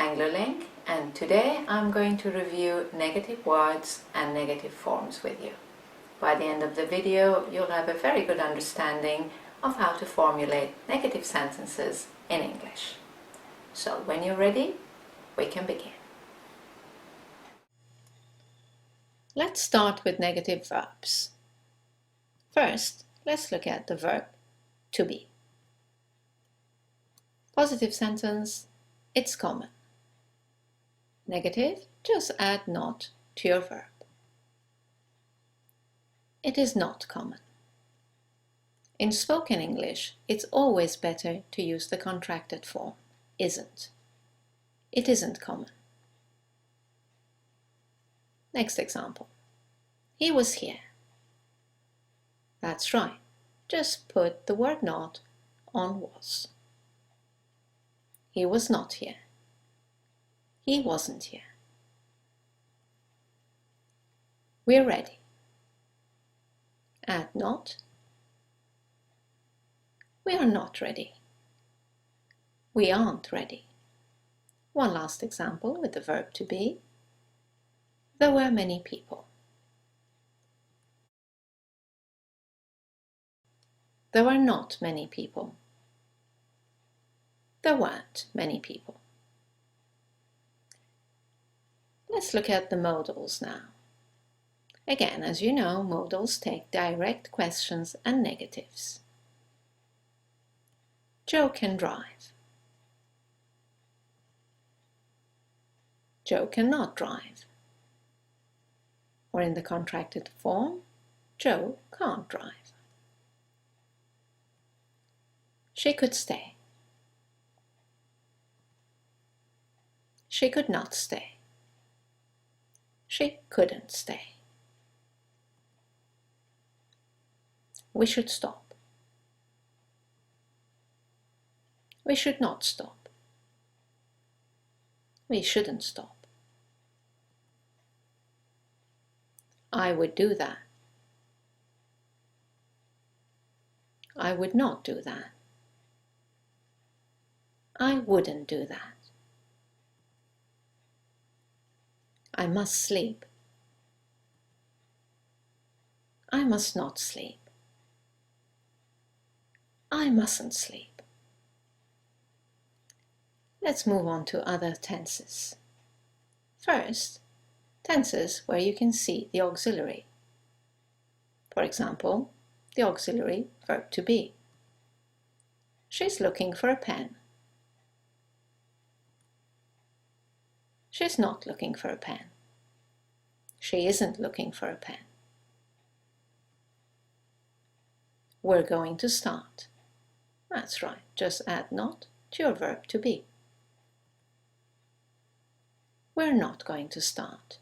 Anglolink, and today I'm going to review negative words and negative forms with you. By the end of the video, you'll have a very good understanding of how to formulate negative sentences in English. So when you're ready, we can begin. Let's start with negative verbs. First, let's look at the verb to be. Positive sentence, it's common. Negative, just add not to your verb. It is not common. In spoken English, it's always better to use the contracted form, isn't. It isn't common. Next example. He was here. That's right. Just put the word not on was. He was not here. He wasn't here. We're ready. Add not. We are not ready. We aren't ready. One last example with the verb to be. There were many people. There were not many people. There weren't many people. Let's look at the modals now. Again, as you know, modals take direct questions and negatives. Joe can drive. Joe cannot drive. Or in the contracted form, Joe can't drive. She could stay. She could not stay. She couldn't stay. We should stop. We should not stop. We shouldn't stop. I would do that. I would not do that. I wouldn't do that. I must sleep. I must not sleep. I mustn't sleep. Let's move on to other tenses. First, tenses where you can see the auxiliary. For example, the auxiliary verb to be. She's looking for a pen. She's not looking for a pen. She isn't looking for a pen. We're going to start. That's right, just add not to your verb to be. We're not going to start.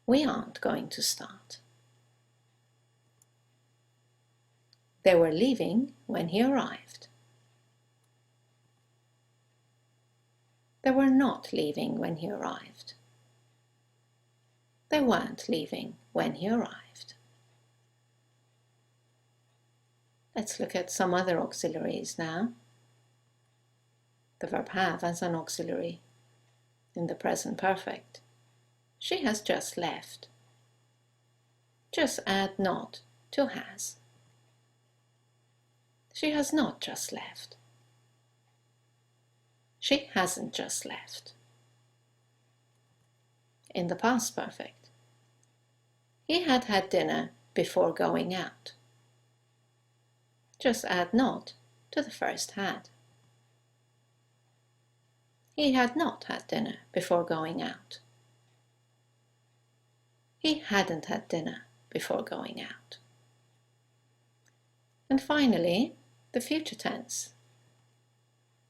We aren't going to start. They were leaving when he arrived. They were not leaving when he arrived. They weren't leaving when he arrived. Let's look at some other auxiliaries now. The verb have as an auxiliary in the present perfect. She has just left. Just add not to has. She has not just left. She hasn't just left. In the past perfect. He had had dinner before going out. Just add not to the first had. He had not had dinner before going out. He hadn't had dinner before going out. And finally, the future tense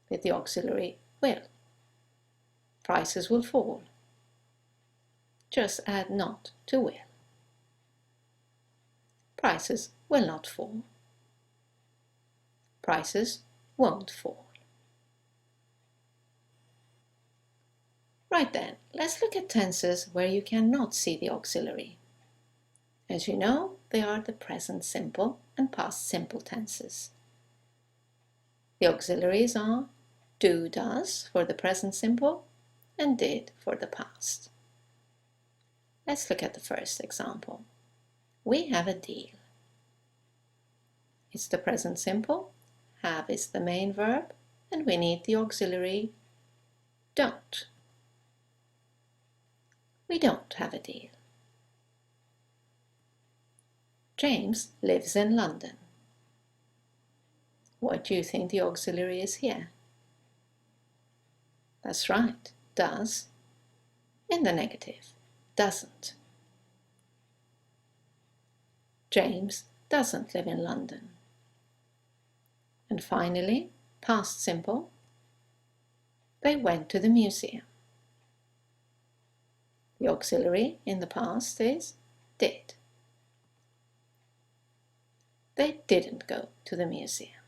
with the auxiliary will. Prices will fall. Just add not to will. Prices will not fall. Prices won't fall. Right then, let's look at tenses where you cannot see the auxiliary. As you know, they are the present simple and past simple tenses. The auxiliaries are Do, does for the present simple, and did for the past. Let's look at the first example. We have a deal. It's the present simple, have is the main verb, and we need the auxiliary don't. We don't have a deal. James lives in London. What do you think the auxiliary is here? That's right, does, in the negative, doesn't. James doesn't live in London. And finally, past simple, they went to the museum. The auxiliary in the past is did. They didn't go to the museum.